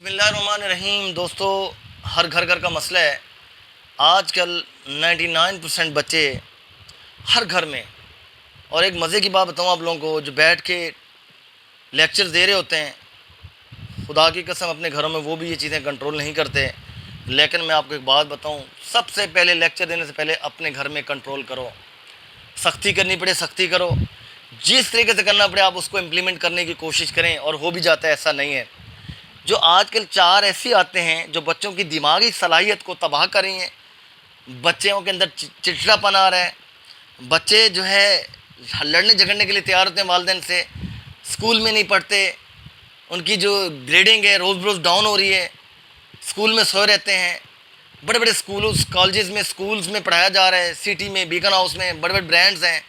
بسم اللہ الرحمن الرحیم دوستو، ہر گھر کا مسئلہ ہے آج کل 99% بچے ہر گھر میں. اور ایک مزے کی بات بتاؤں آپ لوگوں کو، جو بیٹھ کے لیکچر دے رہے ہوتے ہیں، خدا کی قسم اپنے گھروں میں وہ بھی یہ چیزیں کنٹرول نہیں کرتے. لیکن میں آپ کو ایک بات بتاؤں، سب سے پہلے لیکچر دینے سے پہلے اپنے گھر میں کنٹرول کرو. سختی کرنی پڑے سختی کرو، جس طریقے سے کرنا پڑے آپ اس کو امپلیمنٹ کرنے کی کوشش کریں، اور ہو بھی جاتا ہے، ایسا نہیں ہے. جو آج کل چار ایسی آتے ہیں جو بچوں کی دماغی صلاحیت کو تباہ کر رہی ہیں. بچوں کے اندر چڑچڑا پن آ رہا ہے، بچے جو ہے لڑنے جھگڑنے کے لیے تیار ہوتے ہیں والدین سے، اسکول میں نہیں پڑھتے، ان کی جو گریڈنگ ہے روز بروز ڈاؤن ہو رہی ہے، اسکول میں سوئے رہتے ہیں. بڑے بڑے کالجز میں اسکولز میں پڑھایا جا رہا ہے، سٹی میں، بیکن ہاؤس میں بڑے بڑے برانڈز ہیں،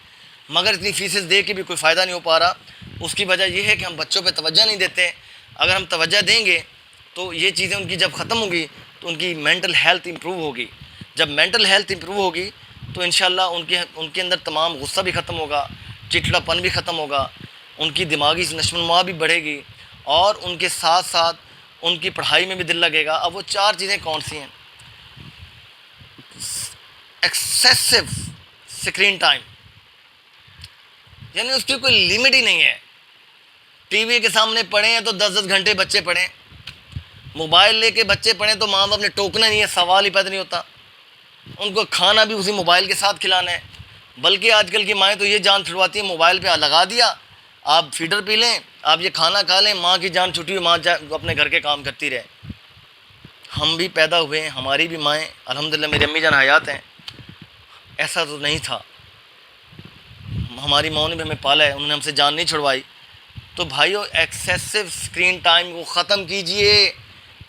مگر اتنی فیسز دے کے بھی کوئی فائدہ نہیں ہو پا رہا. اس کی وجہ یہ ہے کہ ہم بچوں پہ توجہ نہیں دیتے. اگر ہم توجہ دیں گے تو یہ چیزیں ان کی جب ختم ہوگی تو ان کی مینٹل ہیلتھ امپروو ہوگی. جب مینٹل ہیلتھ امپروو ہوگی تو انشاءاللہ ان کے اندر تمام غصہ بھی ختم ہوگا، چڑچڑا پن بھی ختم ہوگا، ان کی دماغی نشو و نما بھی بڑھے گی، اور ان کے ساتھ ساتھ ان کی پڑھائی میں بھی دل لگے گا. اب وہ چار چیزیں کون سی ہیں؟ ایکسیسو اسکرین ٹائم، یعنی اس کی کوئی لمٹ ہی نہیں ہے. ٹی وی کے سامنے پڑھے ہیں تو 10 گھنٹے بچے پڑھیں، موبائل لے کے بچے پڑھیں تو ماں باپ نے ٹوکنا نہیں ہے، سوال ہی پیدا نہیں ہوتا. ان کو کھانا بھی اسی موبائل کے ساتھ کھلانا ہے. بلکہ آج کل کی مائیں تو یہ جان چھڑواتی ہیں، موبائل پہ لگا دیا، آپ فیڈر پی لیں، آپ یہ کھانا کھا لیں، ماں کی جان چھٹی ہوئی، ماں اپنے گھر کے کام کرتی رہے. ہم بھی پیدا ہوئے ہیں، ہماری بھی مائیں الحمدللہ میری امی جان حیات ہیں، ایسا تو نہیں تھا. ہماری ماں نے بھی ہمیں پالا ہے، انہوں نے ہم سے جان نہیں چھڑوائی. تو بھائیو، ایکسیسو اسکرین ٹائم کو ختم کیجئے.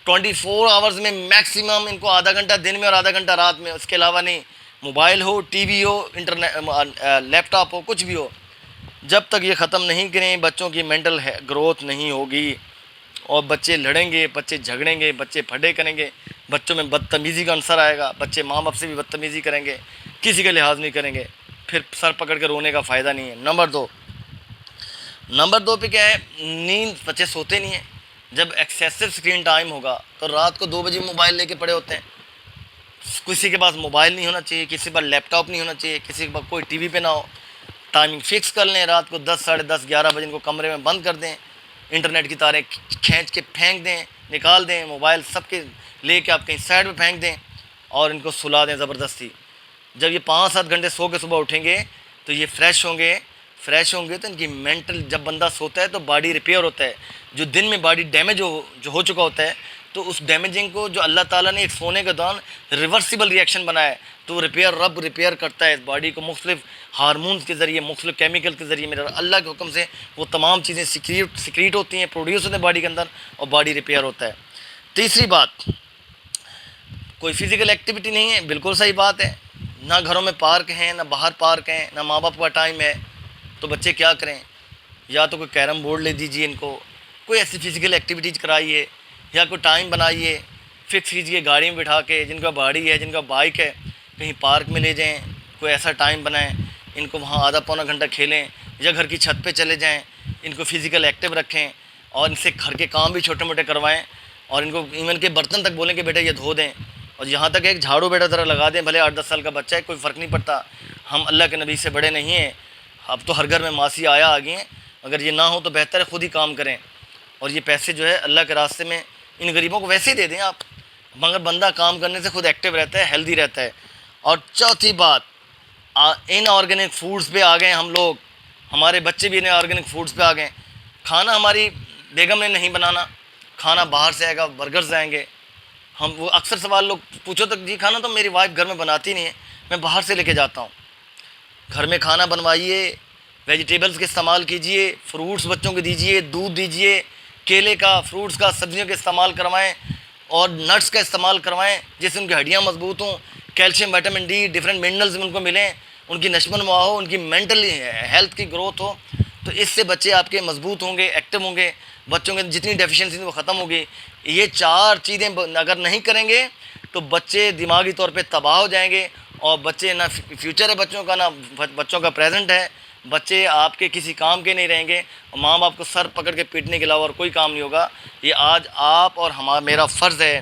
24 آورز میں میکسیمم ان کو آدھا گھنٹہ دن میں اور آدھا گھنٹہ رات میں، اس کے علاوہ نہیں. موبائل ہو، ٹی وی ہو، لیپ ٹاپ ہو، کچھ بھی ہو، جب تک یہ ختم نہیں کریں بچوں کی مینٹل گروتھ نہیں ہوگی. اور بچے لڑیں گے، بچے جھگڑیں گے، بچے پھڈے کریں گے، بچوں میں بدتمیزی کا عنصر آئے گا، بچے ماں باپ سے بھی بدتمیزی کریں گے، کسی کا لحاظ نہیں کریں گے، پھر سر پکڑ کے رونے کا فائدہ نہیں ہے. نمبر دو پہ کیا ہے؟ نیند، بچے سوتے نہیں ہیں. جب ایکسیسو اسکرین ٹائم ہوگا تو رات کو 2 بجے موبائل لے کے پڑے ہوتے ہیں. کسی کے پاس موبائل نہیں ہونا چاہیے، کسی کے پاس لیپ ٹاپ نہیں ہونا چاہیے، کسی کے پاس کوئی ٹی وی پہ نہ ہو. ٹائمنگ فکس کر لیں، رات کو 10 ساڑھے 10 11 بجے ان کو کمرے میں بند کر دیں، انٹرنیٹ کی تاریں کھینچ کے پھینک دیں، نکال دیں، موبائل سب کے لے کے آپ کہیں سائڈ میں پھینک دیں، اور ان کو سلا دیں زبردستی. جب یہ 5-7 گھنٹے سو کے صبح اٹھیں گے تو یہ فریش ہوں گے تو ان کی مینٹل، جب بندہ سوتا ہے تو باڈی ریپیئر ہوتا ہے. جو دن میں باڈی ڈیمیج ہو چکا ہوتا ہے، تو اس ڈیمیجنگ کو جو اللہ تعالیٰ نے ایک سونے کے دوران ریورسیبل ریئیکشن بنایا ہے، تو رب ریپیئر کرتا ہے اس باڈی کو مختلف ہارمونز کے ذریعے، مختلف کیمیکل کے ذریعے. میرا اللہ کے حکم سے وہ تمام چیزیں سیکریٹ ہوتی ہیں، پروڈیوس ہوتے ہیں باڈی کے اندر، اور باڈی ریپیئر ہوتا ہے. تیسری بات، کوئی فزیکل ایکٹیویٹی نہیں ہے، بالکل صحیح بات ہے. نہ گھروں میں پارک ہیں، نہ باہر پارک ہیں، نہ ماں باپ کا ٹائم ہے، تو بچے کیا کریں؟ یا تو کوئی کیرم بورڈ لے دیجیے، ان کو کوئی ایسی فزیکل ایکٹیویٹیز کرائیے، یا کوئی ٹائم بنائیے، فکس کیجیے، گاڑی میں بٹھا کے، جن کا گاڑی ہے، جن کا بائک ہے، کہیں پارک میں لے جائیں، کوئی ایسا ٹائم بنائیں، ان کو وہاں آدھا پونا گھنٹہ کھیلیں، یا گھر کی چھت پہ چلے جائیں، ان کو فزیکل ایکٹیو رکھیں، اور ان سے گھر کے کام بھی چھوٹے موٹے کروائیں، اور ان کو ایون کے برتن تک بولیں کہ بیٹا یہ دھو دیں، اور یہاں تک ایک جھاڑو بیٹا ذرا لگا دیں، بھلے 8-10 سال کا بچہ ہے، کوئی فرق نہیں پڑتا. ہم اللہ کے نبی سے بڑے نہیں ہیں. اب تو ہر گھر میں ماسی آیا آ گئی ہیں، اگر یہ نہ ہو تو بہتر ہے خود ہی کام کریں، اور یہ پیسے جو ہے اللہ کے راستے میں ان غریبوں کو ویسے ہی دے دیں آپ. مگر بندہ کام کرنے سے خود ایکٹیو رہتا ہے، ہیلدی رہتا ہے. اور چوتھی بات، ان آرگینک فوڈز پہ آ گئے ہم لوگ، ہمارے بچے بھی ان آرگینک فوڈز پہ آ گئے. کھانا ہماری بیگم نے نہیں بنانا، کھانا باہر سے آئے گا، برگرز آئیں گے. ہم وہ اکثر سوال لوگ پوچھو تو جی کھانا تو میری وائف گھر میں بناتی نہیں ہے، میں باہر سے لے کے جاتا ہوں. گھر میں کھانا بنوائیے، ویجیٹیبلز کے استعمال کیجئے، فروٹس بچوں کو دیجئے، دودھ دیجئے، کیلے کا، فروٹس کا، سبزیوں کے استعمال کروائیں، اور نٹس کا استعمال کروائیں، جس سے ان کی ہڈیاں مضبوط ہوں، calcium, vitamin D, different minerals ان کو ملیں، ان کی نشو و نما ہو، ان کی مینٹل ہیلتھ کی گروتھ ہو. تو اس سے بچے آپ کے مضبوط ہوں گے، ایکٹیو ہوں گے، بچوں کے جتنی ڈیفیشنسی وہ ختم ہوگی. یہ چار چیزیں اگر نہیں کریں گے تو بچے دماغی طور پہ تباہ ہو جائیں گے، اور بچے نہ فیوچر ہے بچوں کا، نہ بچوں کا پریزنٹ ہے، بچے آپ کے کسی کام کے نہیں رہیں گے، اور ماں باپ کو سر پکڑ کے پیٹنے کے علاوہ اور کوئی کام نہیں ہوگا۔ یہ آج آپ اور میرا فرض ہے،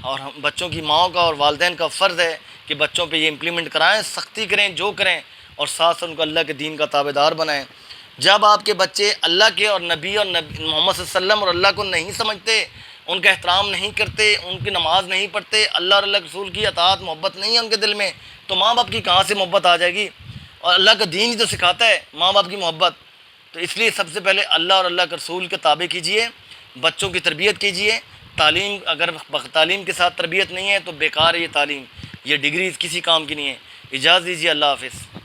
اور بچوں کی ماؤں کا اور والدین کا فرض ہے کہ بچوں پہ یہ امپلیمنٹ کرائیں، سختی کریں، جو کریں، اور ساتھ ساتھ ان کو اللہ کے دین کا تابع دار بنائیں۔ جب آپ کے بچے اللہ کے اور نبی محمد صلی اللہ علیہ وسلم اور اللہ کو نہیں سمجھتے، ان کا احترام نہیں کرتے، ان کی نماز نہیں پڑھتے، اللہ اور اللہ کے رسول کی اطاعت محبت نہیں ہے ان کے دل میں، تو ماں باپ کی کہاں سے محبت آ جائے گی؟ اور اللہ کا دین ہی تو سکھاتا ہے ماں باپ کی محبت۔ تو اس لیے سب سے پہلے اللہ اور اللہ کے رسول کے تابع کیجئے، بچوں کی تربیت کیجئے۔ تعلیم اگر تعلیم کے ساتھ تربیت نہیں ہے تو بیکار ہے یہ تعلیم، یہ ڈگری کسی کام کی نہیں ہے۔ اجازت دیجیے، اللہ حافظ۔